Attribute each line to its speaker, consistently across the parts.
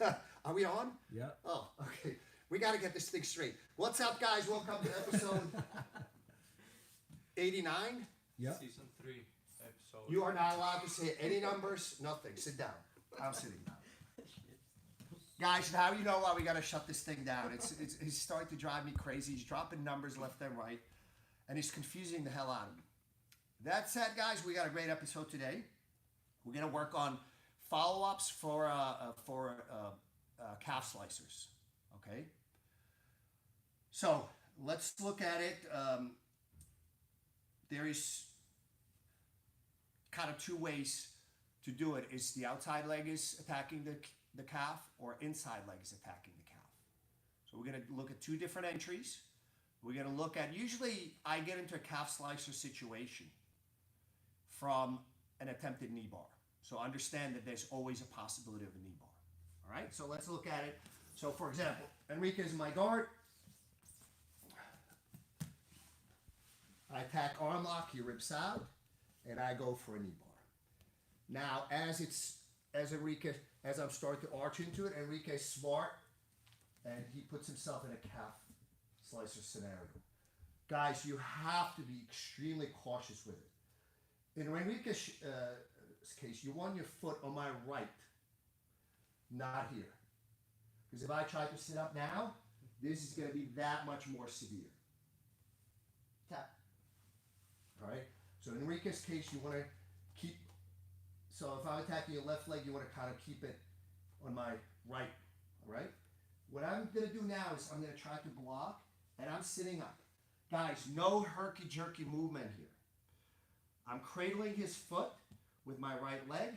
Speaker 1: Are we on?
Speaker 2: Yeah.
Speaker 1: Oh, okay. We got to get this thing straight. What's up, guys? Welcome to episode 89.
Speaker 2: Yeah.
Speaker 3: Season 3 episode.
Speaker 1: You are not allowed to say any numbers, nothing. Sit down. I'm sitting down. Guys, now you know why we got to shut this thing down. He's starting to drive me crazy. He's dropping numbers left and right, and he's confusing the hell out of me. That said, guys, we got a great episode today. We're going to work on follow-ups for calf slicers, okay? So let's look at it. There is kind of two ways to do it. Is the outside leg is attacking the calf, or inside leg is attacking the calf. So we're going to look at two different entries. We're going to look at, usually I get into a calf slicer situation from an attempted knee bar. So understand that there's always a possibility of a knee bar. All right, so let's look at it. So for example, Enrique is my guard. I attack arm lock, he rips out, and I go for a knee bar. Now, as I'm starting to arch into it, Enrique's smart, and he puts himself in a calf slicer scenario. Guys, you have to be extremely cautious with it. In Enrique's case, you want your foot on my right, not here. Because if I try to sit up now, this is going to be that much more severe. Tap. All right? So in Enrique's case, you want to keep, so if I'm attacking your left leg, you want to kind of keep it on my right. All right? What I'm going to do now is I'm going to try to block, and I'm sitting up. Guys, no herky-jerky movement here. I'm cradling his foot with my right leg,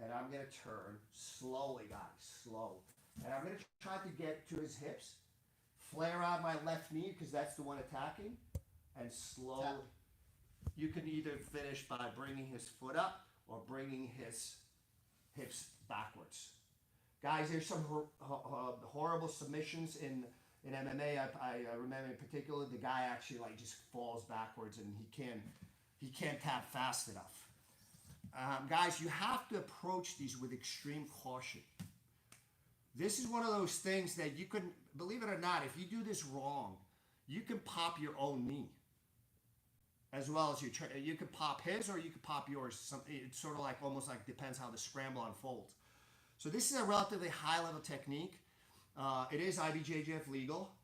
Speaker 1: and I'm going to turn slowly, guys, slow. And I'm going to try to get to his hips, flare out my left knee because that's the one attacking, and slow. Tap. You can either finish by bringing his foot up or bringing his hips backwards. Guys, there's some horrible submissions in MMA. I remember in particular the guy actually like just falls backwards and he can't tap fast enough. Guys, you have to approach these with extreme caution. This is one of those things that you can, believe it or not, if you do this wrong, you can pop your own knee. As well as you can pop his or you can pop yours. It's sort of like, almost like, depends how the scramble unfolds. So this is a relatively high level technique. It is IBJJF legal,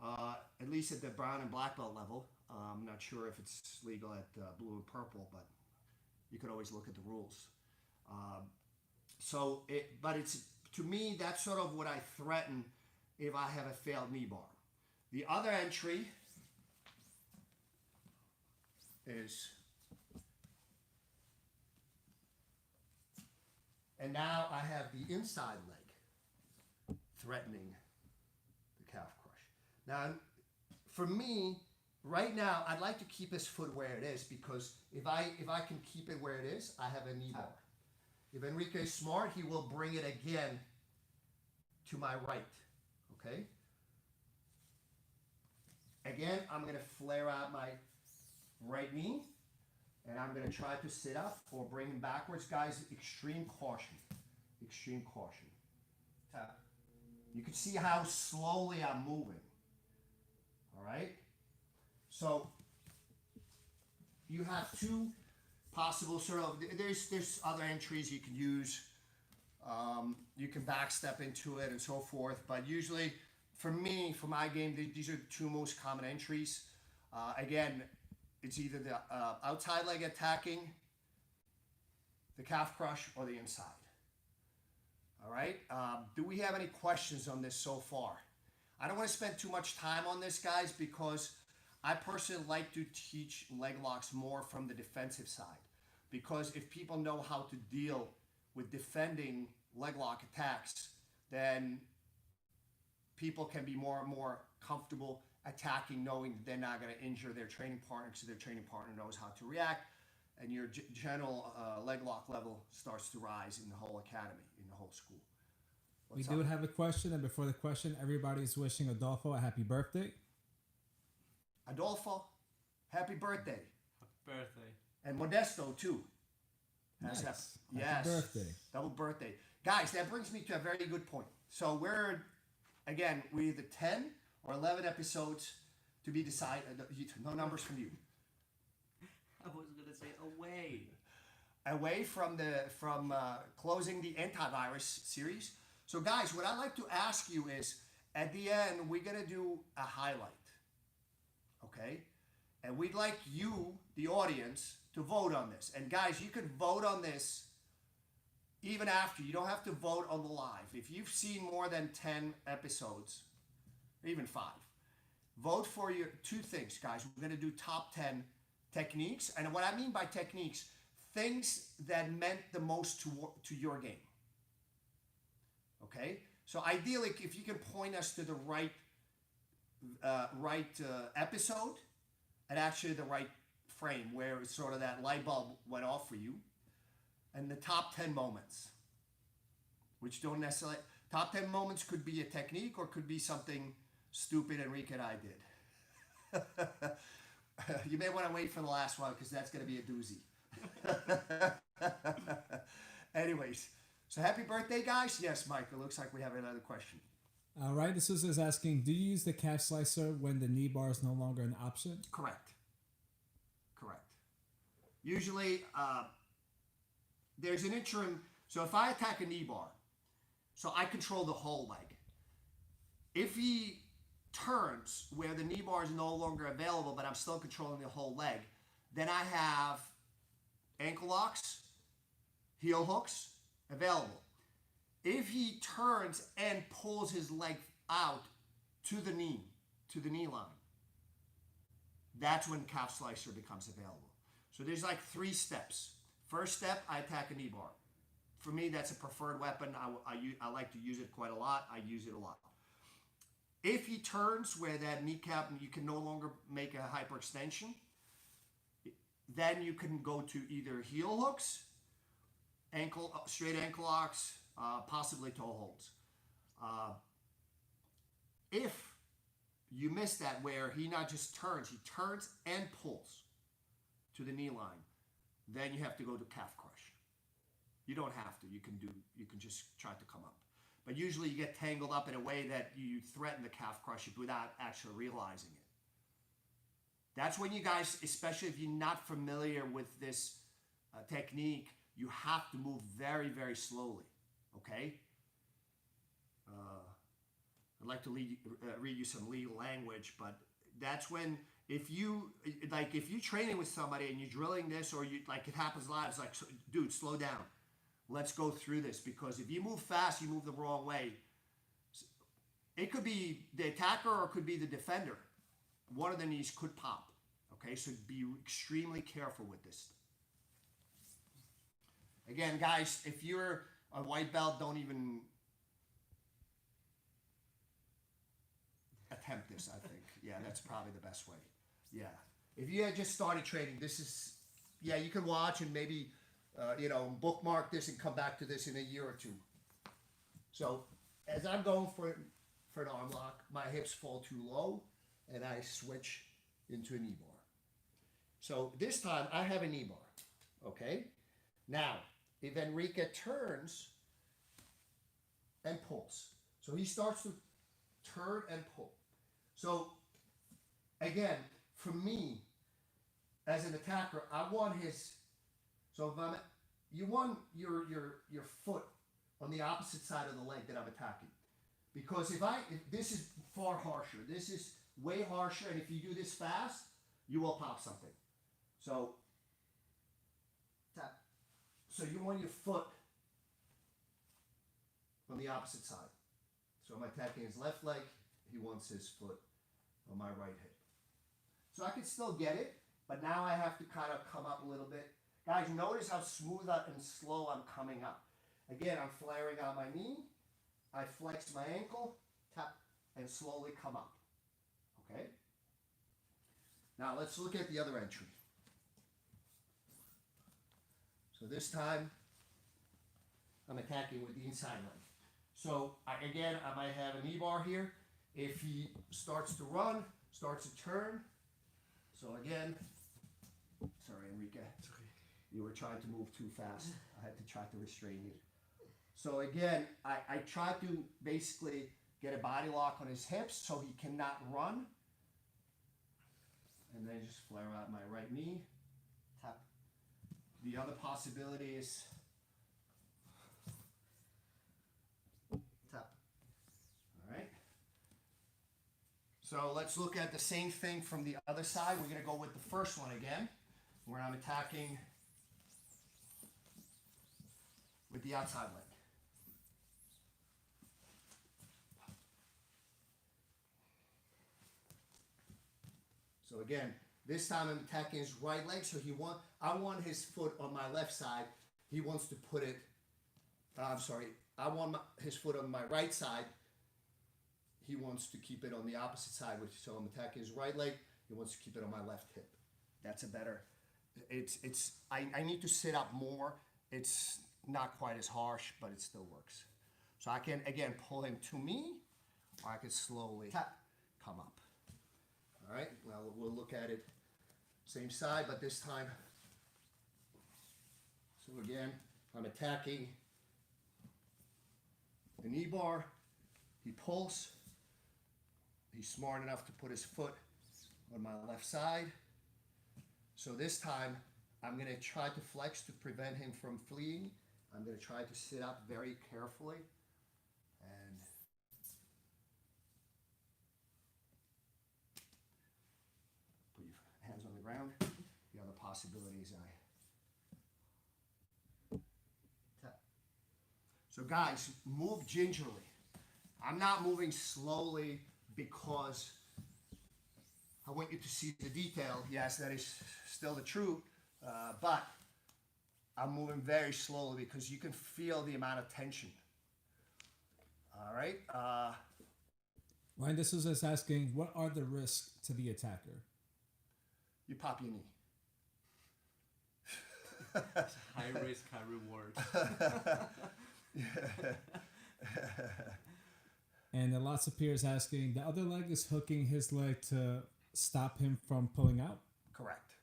Speaker 1: at least at the brown and black belt level. I'm not sure if it's legal at blue and purple, but you could always look at the rules. But it's, to me, that's sort of what I threaten if I have a failed knee bar. The other entry is, and now I have the inside leg threatening the calf crush. Now, for me, right now, I'd like to keep his foot where it is, because if I can keep it where it is, I have a knee bar. If Enrique is smart, he will bring it again to my right, okay? Again, I'm going to flare out my right knee, and I'm going to try to sit up or bring him backwards. Guys, extreme caution. Extreme caution. Tap. You can see how slowly I'm moving. All right? So, you have two possible sort of, there's other entries you can use. You can backstep into it and so forth, but usually, for me, for my game, these are the two most common entries. Again, it's either the outside leg attacking the calf crush or the inside. All right? Do we have any questions on this so far? I don't want to spend too much time on this, guys, because I personally like to teach leg locks more from the defensive side. Because if people know how to deal with defending leg lock attacks, then people can be more and more comfortable attacking, knowing that they're not going to injure their training partner, because their training partner knows how to react, and your general leg lock level starts to rise in the whole academy, in the whole school.
Speaker 2: We do have a question, and before the question, everybody's wishing Adolfo a happy birthday.
Speaker 1: Adolfo, happy birthday.
Speaker 3: Happy birthday.
Speaker 1: And Modesto, too.
Speaker 2: Nice.
Speaker 1: Yes.
Speaker 2: Happy birthday.
Speaker 1: Double birthday. Guys, that brings me to a very good point. So we're either 10 or 11 episodes to be decided. No numbers from you.
Speaker 3: I was gonna say away.
Speaker 1: Away from closing the antivirus series. So guys, what I'd like to ask you is, at the end, we're gonna do a highlight. Okay? And we'd like you, the audience, to vote on this. And guys, you can vote on this even after. You don't have to vote on the live. If you've seen more than 10 episodes, or even 5, vote for your 2 things, guys. We're going to do top 10 techniques. And what I mean by techniques, things that meant the most to your game. Okay? So ideally, if you can point us to the right episode and actually the right frame where it's sort of that light bulb went off for you, and the top 10 moments, which don't necessarily, top 10 moments could be a technique or could be something stupid Enrique and I did. You may want to wait for the last one because that's going to be a doozy. Anyways, so happy birthday, guys. Yes, Mike, it looks like we have another question.
Speaker 2: All right, this is asking, do you use the calf slicer when the knee bar is no longer an option?
Speaker 1: Correct. Usually, there's an interim. So if I attack a knee bar, so I control the whole leg. If he turns where the knee bar is no longer available, but I'm still controlling the whole leg, then I have ankle locks, heel hooks available. If he turns and pulls his leg out to the knee line, that's when calf slicer becomes available. So there's like 3 steps. First step, I attack a knee bar. For me, that's a preferred weapon. I like to use it quite a lot. I use it a lot. If he turns where that kneecap, you can no longer make a hyperextension, then you can go to either heel hooks, straight ankle locks, possibly toe holds. If you miss that where he not just turns, he turns and pulls to the knee line, then you have to go to calf crush. You don't have to. You can just try to come up. But usually you get tangled up in a way that you threaten the calf crush without actually realizing it. That's when you guys, especially if you're not familiar with this technique, you have to move very, very slowly. Okay? I'd like to read you some legal language, but that's when, if you're training with somebody and you're drilling this, or it happens live, it's like, dude, slow down. Let's go through this, because if you move fast, you move the wrong way. It could be the attacker or it could be the defender. One of the knees could pop. Okay, so be extremely careful with this. Again, guys, if you're a white belt, don't even attempt this, I think. Yeah, that's probably the best way. Yeah. If you had just started training, you can watch and maybe, bookmark this and come back to this in a year or 2. So, as I'm going for an arm lock, my hips fall too low, and I switch into a knee bar. So, this time, I have a knee bar, okay? Now, if Enrique turns and pulls, so he starts to turn and pull. So, again, for me, as an attacker, I want so if you want your foot on the opposite side of the leg that I'm attacking. Because if this is far harsher, this is way harsher, and if you do this fast, you will pop something. So, tap. So you want your foot on the opposite side. So I'm attacking his left leg, he wants his foot on my right hip. So I can still get it, but now I have to kind of come up a little bit. Guys, notice how smooth and slow I'm coming up. Again, I'm flaring on my knee. I flex my ankle, tap, and slowly come up. Okay? Now let's look at the other entry. So this time, I'm attacking with the inside leg. So I might have a knee bar here. If he starts to run, starts to turn. So again, sorry, Enrique. You were trying to move too fast. I had to try to restrain you. So again, I try to basically get a body lock on his hips so he cannot run. And then just flare out my right knee. Tap. The other possibility is tap. All right. So let's look at the same thing from the other side. We're going to go with the first one again, where I'm attacking with the outside leg. So again, this time I'm attacking his right leg. So I want his foot on my left side. He wants to put it, I want his foot on my right side. He wants to keep it on the opposite side, so I'm attacking his right leg. He wants to keep it on my left hip. That's a better, I need to sit up more. It's not quite as harsh, but it still works. So I can, again, pull him to me, or I can slowly come up. All right, now we'll look at it same side, but this time, so again, I'm attacking the knee bar. He pulls. He's smart enough to put his foot on my left side. So this time, I'm going to try to flex to prevent him from fleeing. I'm going to try to sit up very carefully. And put your hands on the ground. The other possibility is I tap. So guys, move gingerly. I'm not moving slowly because I want you to see the detail. Yes, that is still the truth, but I'm moving very slowly because you can feel the amount of tension. All right.
Speaker 2: Ryan, this is just asking, what are the risks to the attacker?
Speaker 1: You pop your knee.
Speaker 3: High risk, high reward.
Speaker 2: And then lots of peers asking, the other leg is hooking his leg to stop him from pulling out?
Speaker 1: Correct.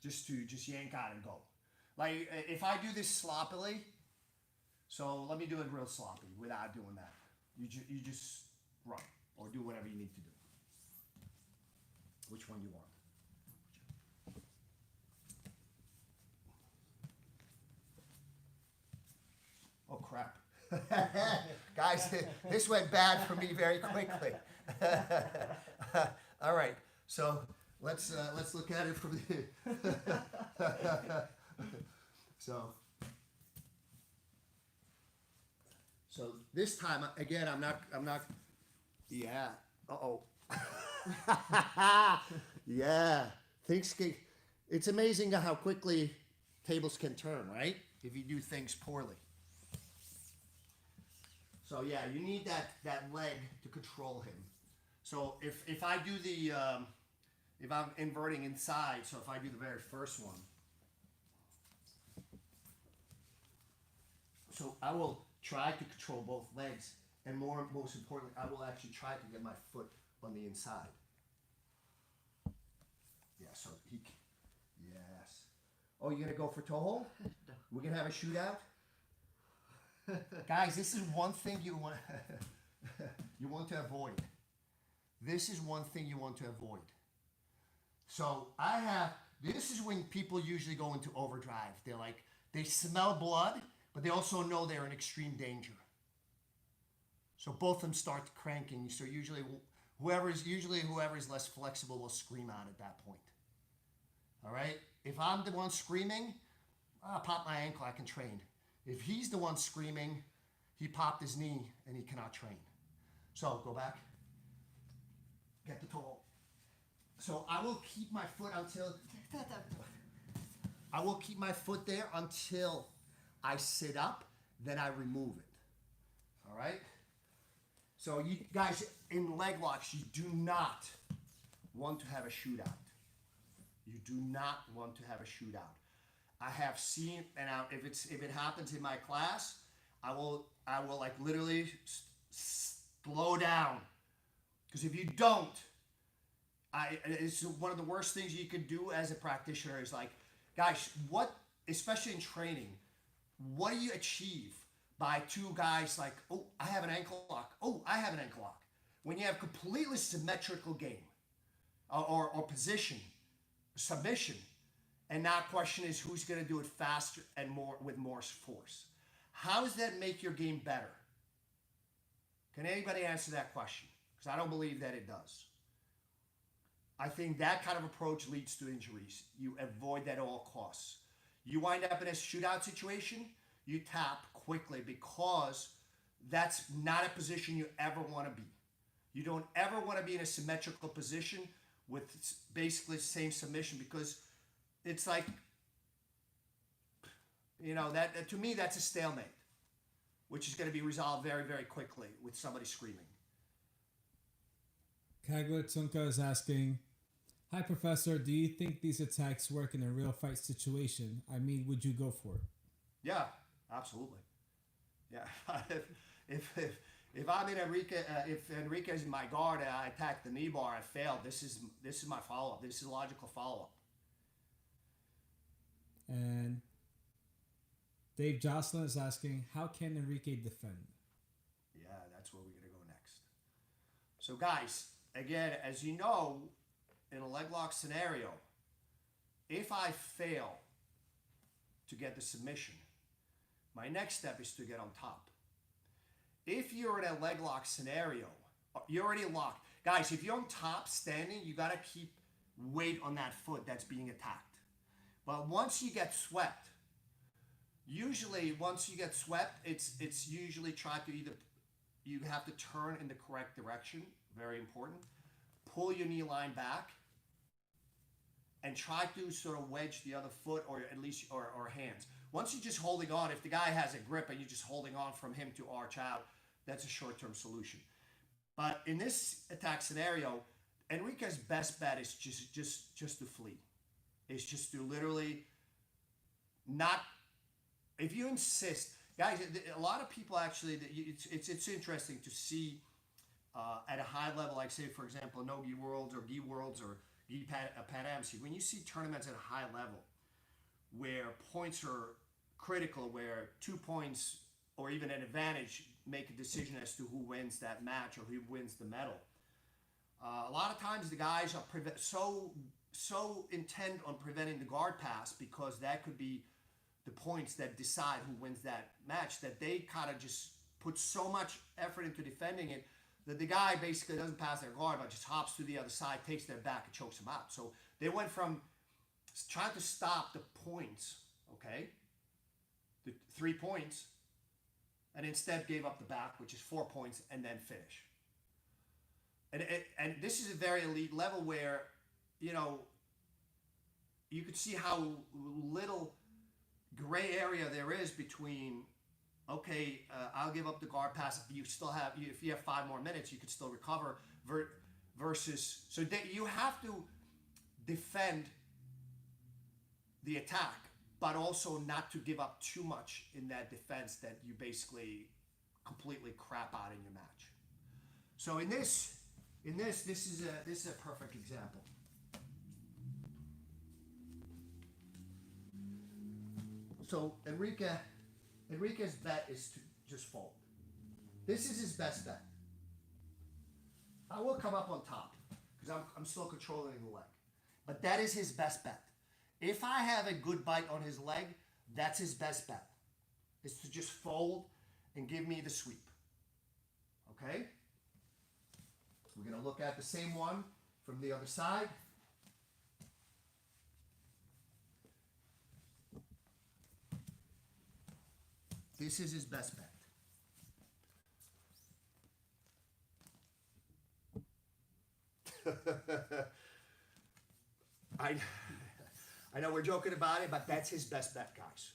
Speaker 1: Just yank out and go. Like if I do this sloppily, so let me do it real sloppy without doing that. You just run or do whatever you need to do. Which one you want? Oh crap. Guys, this went bad for me very quickly. All right, so let's look at it from the so this time again I'm not yeah. Uh-oh. Yeah. It's amazing how quickly tables can turn, right? If you do things poorly. So yeah, you need that leg to control him. So if I do the, if I'm inverting inside, so if I do the very first one, so I will try to control both legs, and most importantly, I will actually try to get my foot on the inside. Yeah, so yes. Oh, you're gonna go for toe hold? We're gonna have a shootout? Guys, this is one thing you want to avoid. This is one thing you want to avoid. So this is when people usually go into overdrive. They smell blood, but they also know they're in extreme danger. So both of them start cranking. So usually whoever is less flexible will scream out at that point. All right? If I'm the one screaming, I'll pop my ankle, I can train. If he's the one screaming, he popped his knee and he cannot train. So go back, get the toe. So I will keep my foot there until I sit up, then I remove it. All right? So you guys, in leg locks, you do not want to have a shootout. You do not want to have a shootout. I have seen, and if it happens in my class, I will like literally slow down, because if you don't, it's one of the worst things you can do as a practitioner is like, guys, especially in training, what do you achieve by two guys like, oh, I have an ankle lock. Oh, I have an ankle lock. When you have completely symmetrical game or position, submission, and now question is who's going to do it faster and more with more force. How does that make your game better? Can anybody answer that question? Because I don't believe that it does. I think that kind of approach leads to injuries. You avoid that at all costs. You wind up in a shootout situation, you tap quickly because that's not a position you ever want to be. You don't ever want to be in a symmetrical position with basically the same submission because it's like, that to me, that's a stalemate, which is going to be resolved very, very quickly with somebody screaming.
Speaker 2: Kagler Tunka is asking, hi, Professor, do you think these attacks work in a real fight situation? I mean, would you go for it? Yeah,
Speaker 1: absolutely. Yeah. If I'm in if Enrique's in my guard and I attack the knee bar, I failed. This is my follow-up. This is logical follow-up.
Speaker 2: And Dave Jocelyn is asking, how can Enrique defend?
Speaker 1: Yeah, that's where we're going to go next. So, guys, again, as you know, in a leg lock scenario, if I fail to get the submission, my next step is to get on top. If you're in a leg lock scenario, you're already locked. Guys, if you're on top standing, you got to keep weight on that foot that's being attacked. But once you get swept, it's usually try to you have to turn in the correct direction, very important. Pull your knee line back and try to sort of wedge the other foot or at least or hands. Once you're just holding on, if the guy has a grip and you're just holding on from him to arch out, that's a short-term solution. But in this attack scenario, Enrique's best bet is just to flee. It's just to literally not. If you insist, guys, a lot of people actually. It's interesting to see at a high level, like say for example, no-gi worlds or gi worlds or gi Pan Ams. When you see tournaments at a high level, where points are critical, where 2 points or even an advantage make a decision as to who wins that match or who wins the medal. A lot of times the guys are so intent on preventing the guard pass because that could be the points that decide who wins that match that they kind of just put so much effort into defending it that the guy basically doesn't pass their guard but just hops to the other side, takes their back and chokes them out. So they went from trying to stop the points, okay, the 3 points, and instead gave up the back, which is 4 points, and then finish. And this is a very elite level where, you could see how little gray area there is between, okay, I'll give up the guard pass. If you have 5 more minutes, you could still recover. Versus, so you have to defend the attack, but also not to give up too much in that defense that you basically completely crap out in your match. So this is a perfect example. So Enrique's bet is to just fold. This is his best bet. I will come up on top because I'm still controlling the leg, but that is his best bet. If I have a good bite on his leg, that's his best bet. Is to just fold and give me the sweep. Okay? We're going to look at the same one from the other side. This is his best bet. I know we're joking about it, but that's his best bet, guys.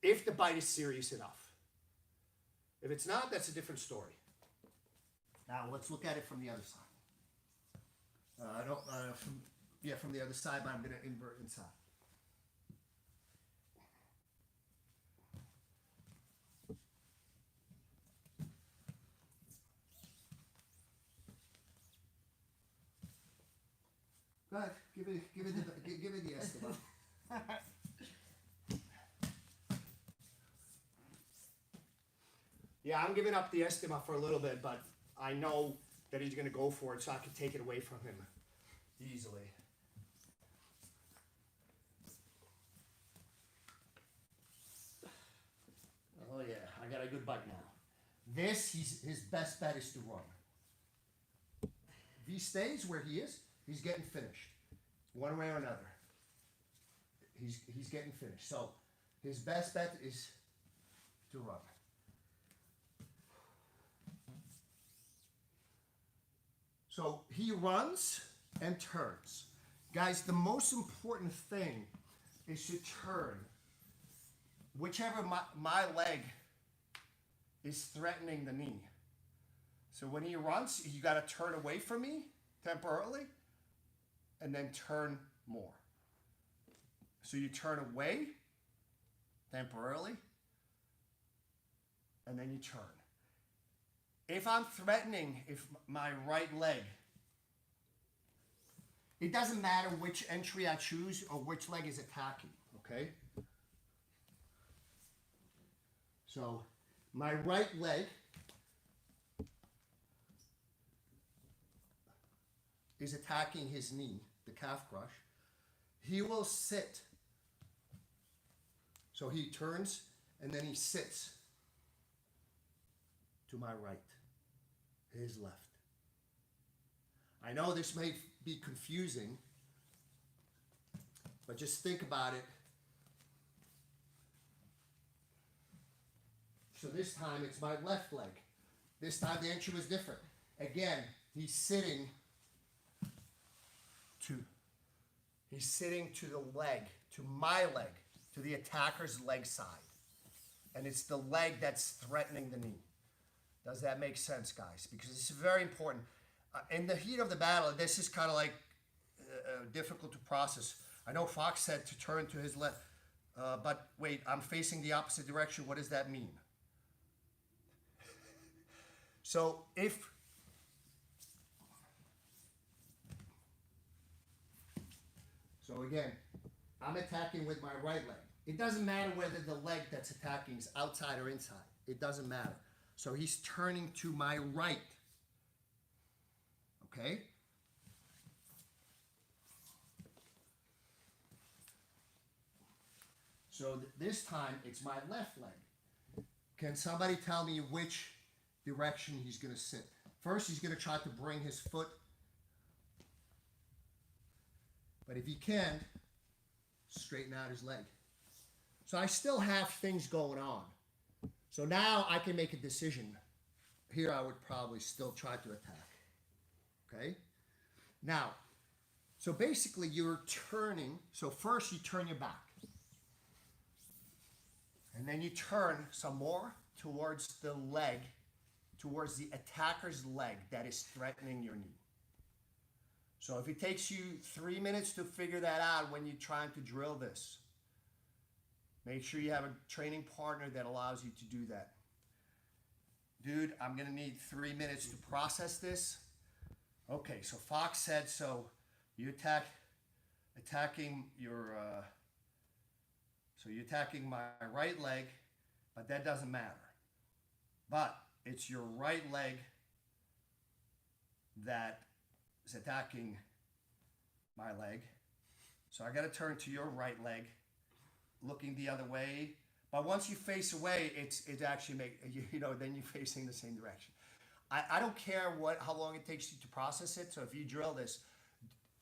Speaker 1: If the bite is serious enough. If it's not, that's a different story. Now let's look at it from the other side. From the other side, but I'm going to invert inside. Go ahead, give it the Esteban. Yeah, I'm giving up the estima for a little bit, but I know that he's going to go for it, so I can take it away from him easily. Oh yeah, I got a good bite now. This, his best bet is to run. If he stays where he is, he's getting finished. One way or another. He's getting finished. So his best bet is to run. So he runs and turns. Guys, the most important thing is to turn. Whichever my leg is threatening the knee. So when he runs, you got to turn away from me temporarily and then turn more. So you turn away temporarily and then you turn. If I'm threatening, if my right leg, it doesn't matter which entry I choose or which leg is attacking, okay? So my right leg is attacking his knee, the calf crush. He will sit. So he turns and then he sits to my right, his left. I know this may be confusing, but just think about it. So this time it's my left leg. This time the entry was different. Again, he's sitting to the leg, to my leg, to the attacker's leg side. And it's the leg that's threatening the knee. Does that make sense, guys? Because it's very important. In the heat of the battle, this is kind of like difficult to process. I know Fox said to turn to his left, but wait, I'm facing the opposite direction. What does that mean? So so again, I'm attacking with my right leg. It doesn't matter whether the leg that's attacking is outside or inside. It doesn't matter. So he's turning to my right. Okay? So this time it's my left leg. Can somebody tell me which direction he's going to sit? First, he's going to try to bring his foot. But if he can't, straighten out his leg. So I still have things going on. So now I can make a decision. Here I would probably still try to attack. Okay? Now, so basically you're turning. So first you turn your back. And then you turn some more towards the leg, towards the attacker's leg that is threatening your knee. So if it takes you 3 minutes to figure that out when you're trying to drill this, make sure you have a training partner that allows you to do that. Dude, I'm going to need 3 minutes to process this. Okay, so Fox said, so you attacking your, so you're attacking my right leg, but that doesn't matter. But it's your right leg that is attacking my leg. So I got to turn to your right leg, looking the other way. But once you face away, it actually then you're facing the same direction. I don't care how long it takes you to process it. So if you drill this,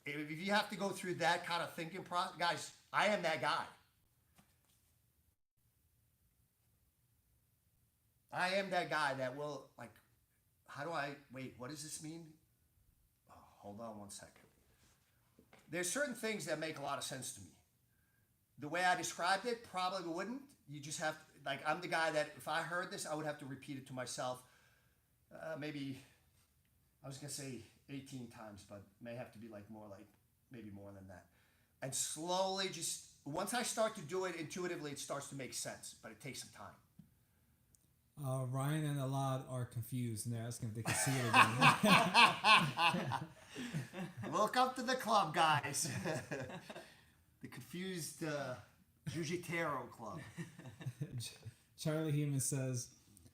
Speaker 1: if you have to go through that kind of thinking process, guys, I am that guy. I am that guy that will, like, what does this mean? Oh, hold on 1 second. There's certain things that make a lot of sense to me. The way I described it probably wouldn't. You just have to, like, I'm the guy that if I heard this, I would have to repeat it to myself. Maybe, I was going to say 18 times, but may have to be maybe more than that. And slowly once I start to do it intuitively, it starts to make sense, but it takes some time.
Speaker 2: Ryan and Alad are confused and they're asking if they can see it again.
Speaker 1: Welcome to the club, guys. The confused Jiu-Jitsu club.
Speaker 2: Charlie Heeman says,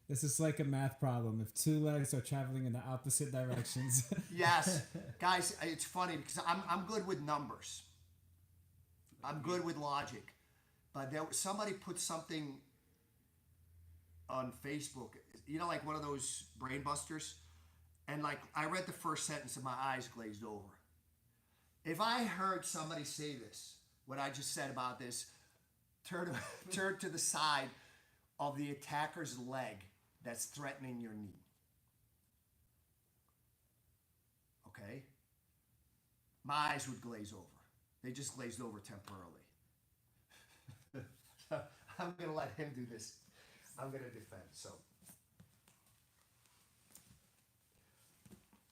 Speaker 2: This is like a math problem. If two legs are traveling in the opposite directions.
Speaker 1: Yes, guys, it's funny because I'm good with numbers. I'm good with logic, but somebody put something on Facebook, you know, like one of those brain busters, and like I read the first sentence and my eyes glazed over. If I heard somebody say this, what I just said about this, turn to the side of the attacker's leg that's threatening your knee. Okay? My eyes would glaze over. They just glazed over temporarily. So I'm going to let him do this. I'm going to defend.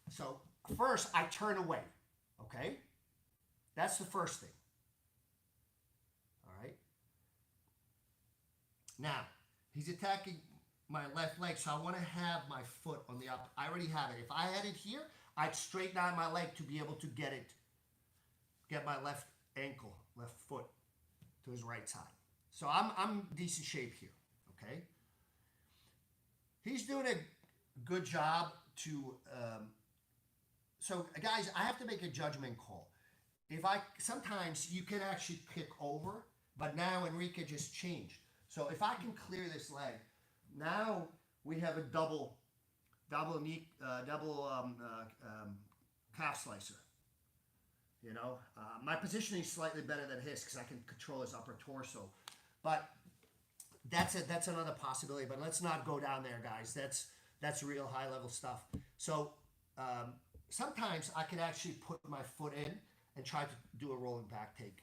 Speaker 1: So first I turn away. Okay? That's the first thing. All right? Now, he's attacking my left leg, so I want to have my foot on the up. I already have it. If I had it here, I'd straighten out my leg to be able to get my left ankle, left foot to his right side. So I'm decent shape here, okay? He's doing a good job to, so guys, I have to make a judgment call. Sometimes you can actually kick over, but now Enrique just changed. So if I can clear this leg, now we have a double calf slicer. You know, my positioning is slightly better than his because I can control his upper torso. But that's another possibility. But let's not go down there, guys. That's real high level stuff. So sometimes I can actually put my foot in and try to do a rolling back take.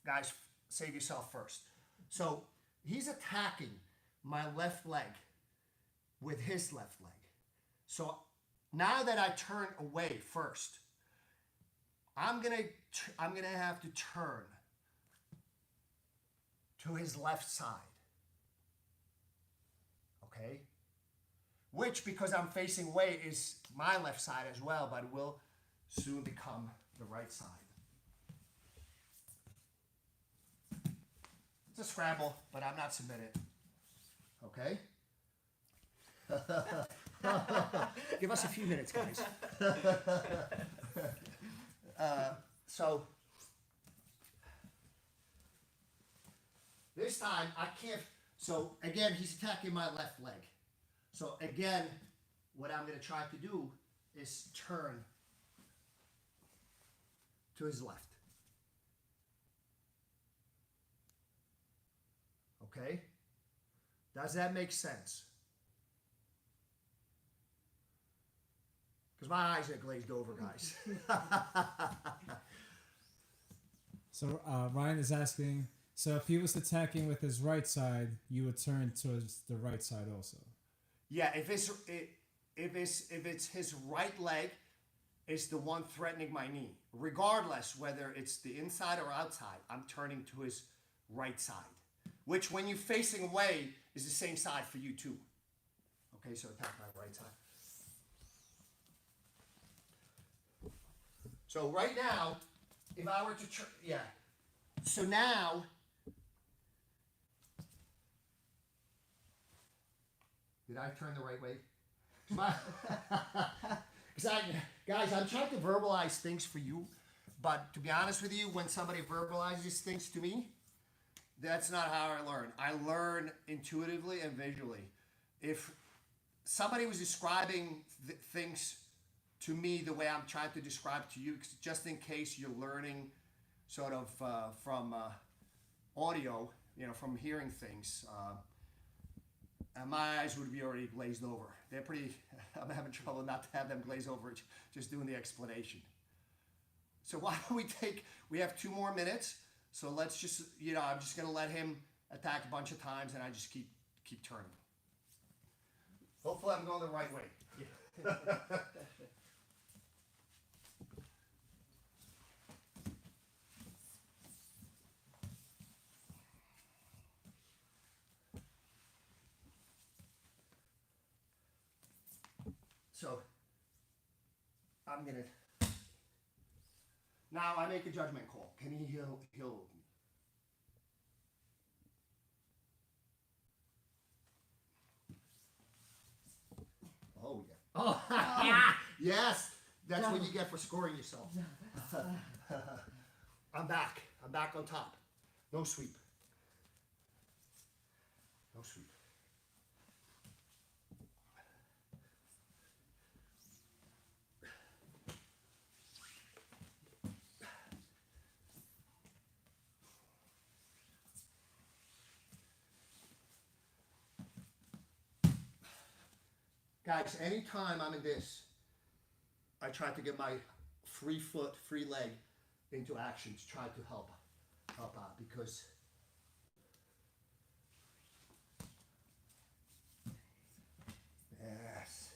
Speaker 1: Guys, save yourself first. So he's attacking my left leg with his left leg. So now that I turn away first, I'm gonna have to turn to his left side. Okay? Which, because I'm facing away, is my left side as well, but will soon become the right side. It's a scramble, but I'm not submitted. Okay? Give us a few minutes, guys. So this time I can't. So again, he's attacking my left leg. So again, what I'm going to try to do is turn to his left. Okay? Does that make sense? Because my eyes are glazed over, guys.
Speaker 2: So Ryan is asking, so if he was attacking with his right side, you would turn towards the right side also?
Speaker 1: Yeah, if it's his right leg is the one threatening my knee, regardless whether it's the inside or outside, I'm turning to his right side, which when you're facing away is the same side for you too. Okay, so attack my right side. So right now, if I were to turn, yeah. So now, did I turn the right way? Guys, I'm trying to verbalize things for you, but to be honest with you, when somebody verbalizes things to me, that's not how I learn. I learn intuitively and visually. If somebody was describing things to me the way I'm trying to describe to you, just in case you're learning sort of from audio, you know, from hearing things, and my eyes would be already glazed over. They're pretty, I'm having trouble not to have them glaze over just doing the explanation. So why don't we have 2 more minutes, so let's just, you know, I'm just going to let him attack a bunch of times and I just keep turning. Hopefully I'm going the right way. Yeah. So, I'm gonna, now I make a judgment call. Can he heal me? Yes, that's what you get for scoring yourself. I'm back. I'm back on top. No sweep. No sweep. Guys, anytime I'm in this, I try to get my free foot, free leg into action to try to help out because yes.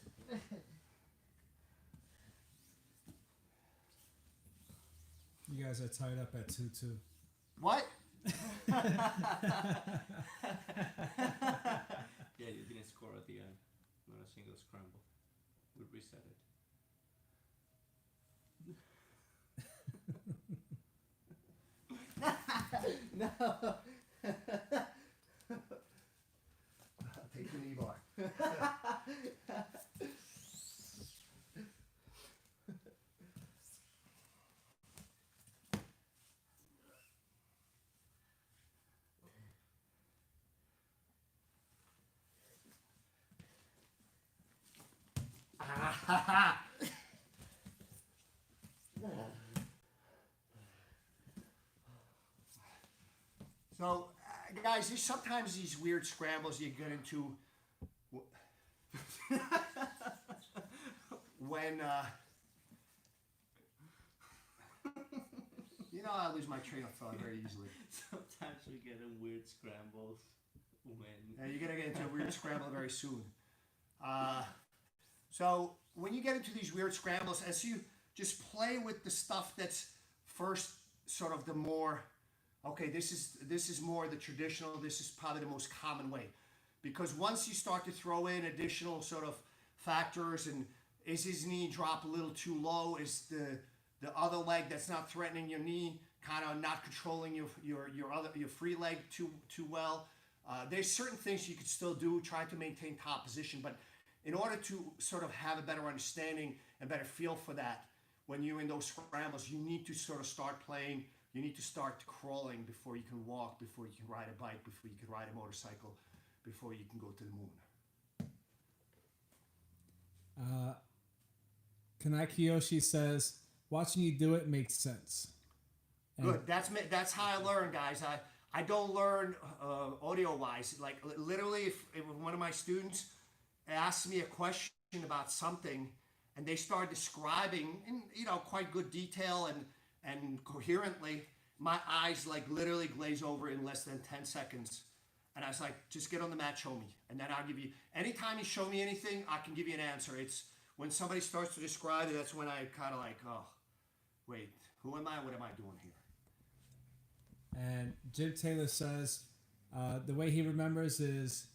Speaker 2: You guys are tied up at 2-2.
Speaker 1: What?
Speaker 3: Yeah, you didn't score at the end. Not a single scramble. We reset it.
Speaker 1: No. Take the knee bar. So, guys, there's sometimes these weird scrambles you get into when, you know, I lose my train of thought very easily.
Speaker 3: Sometimes we get in weird scrambles when.
Speaker 1: You're going to get into a weird scramble very soon. So, when you get into these weird scrambles, as you just play with the stuff that's first sort of the more, okay, this is more the traditional, this is probably the most common way. Because once you start to throw in additional sort of factors, and is his knee drop a little too low? Is the other leg that's not threatening your knee kind of not controlling your free leg too well? There's certain things you could still do, try to maintain top position, but in order to sort of have a better understanding and better feel for that, when you're in those scrambles, you need to sort of start playing. You need to start crawling before you can walk, before you can ride a bike, before you can ride a motorcycle, before you can go to the moon.
Speaker 2: Kanai Kiyoshi says, watching you do it makes sense. And
Speaker 1: Good. That's how I learn, guys. I don't learn audio-wise. Like, literally, if one of my students asks me a question about something, and they start describing in, you know, quite good detail and coherently, my eyes like literally glaze over in less than 10 seconds. And I was like, just get on the mat, show me. And then I'll give you, anytime you show me anything, I can give you an answer. It's when somebody starts to describe it, that's when I kind of like, oh, wait, who am I? What am I doing here?
Speaker 2: And Jim Taylor says, the way he remembers is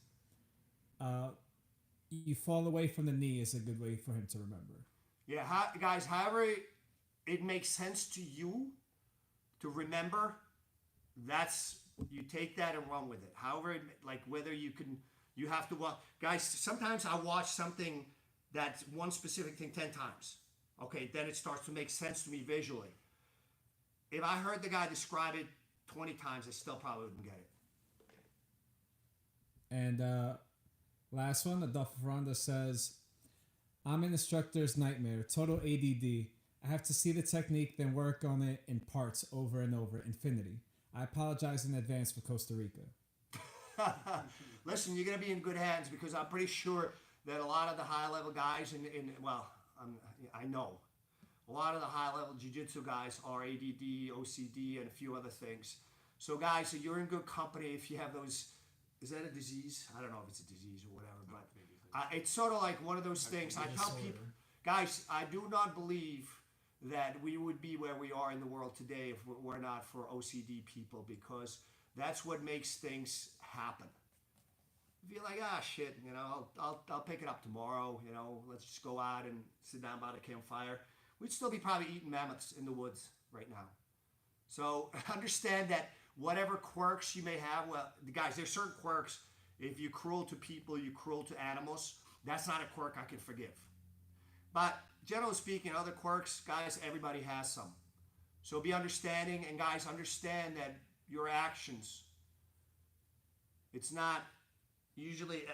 Speaker 2: you fall away from the knee is a good way for him to remember.
Speaker 1: Yeah, guys, however it makes sense to you to remember, that's, you take that and run with it. However, like whether you have to watch. Guys, sometimes I watch something that's one specific thing 10 times. Okay, then it starts to make sense to me visually. If I heard the guy describe it 20 times, I still probably wouldn't get it.
Speaker 2: And last one, Adolfo Ferranda says, I'm an instructor's nightmare, total ADD. I have to see the technique, then work on it in parts over and over, infinity. I apologize in advance for Costa Rica.
Speaker 1: Listen, you're going to be in good hands because I'm pretty sure that a lot of the high-level guys, I know, a lot of the high-level jiu-jitsu guys are ADD, OCD, and a few other things. So, guys, you're in good company if you have those. Is that a disease? I don't know if it's a disease or whatever, but it's sort of like one of those things. I tell people, guys, I do not believe that we would be where we are in the world today if we're not for OCD people, because that's what makes things happen. If you're like, shit, you know, I'll pick it up tomorrow, you know, let's just go out and sit down by the campfire, we'd still be probably eating mammoths in the woods right now. So understand that whatever quirks you may have, well, guys, there's certain quirks. If you're cruel to people, you're cruel to animals, that's not a quirk I can forgive. But generally speaking, other quirks, guys, everybody has some. So be understanding, and guys, understand that your actions, it's not usually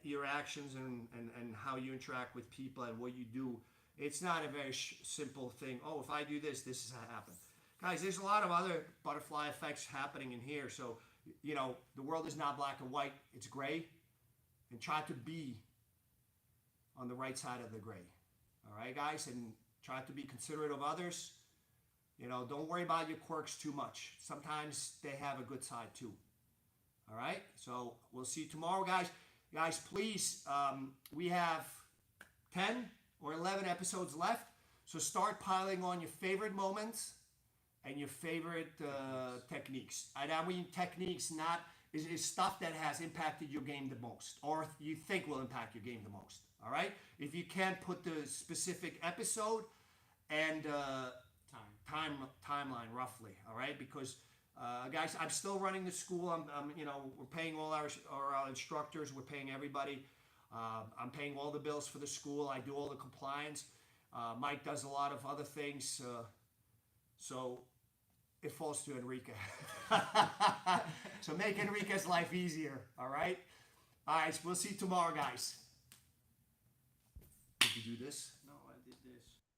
Speaker 1: your actions and how you interact with people and what you do. It's not a very simple thing. Oh, if I do this, this is how it happens. Guys, there's a lot of other butterfly effects happening in here. So, you know, the world is not black and white. It's gray. And try to be on the right side of the gray. All right, guys? And try to be considerate of others. You know, don't worry about your quirks too much. Sometimes they have a good side too. All right? So we'll see you tomorrow, guys. Guys, please, we have 10 or 11 episodes left. So start piling on your favorite moments and your favorite techniques. And I mean techniques, not is stuff that has impacted your game the most, or you think will impact your game the most. All right? If you can't put the specific episode and timeline roughly, all right? Because guys, I'm still running the school. I'm you know, we're paying all our instructors. We're paying everybody. I'm paying all the bills for the school. I do all the compliance. Mike does a lot of other things. So it falls to Enrique. So make Enrique's life easier. All right. All right. We'll see you tomorrow, guys. Did you do this?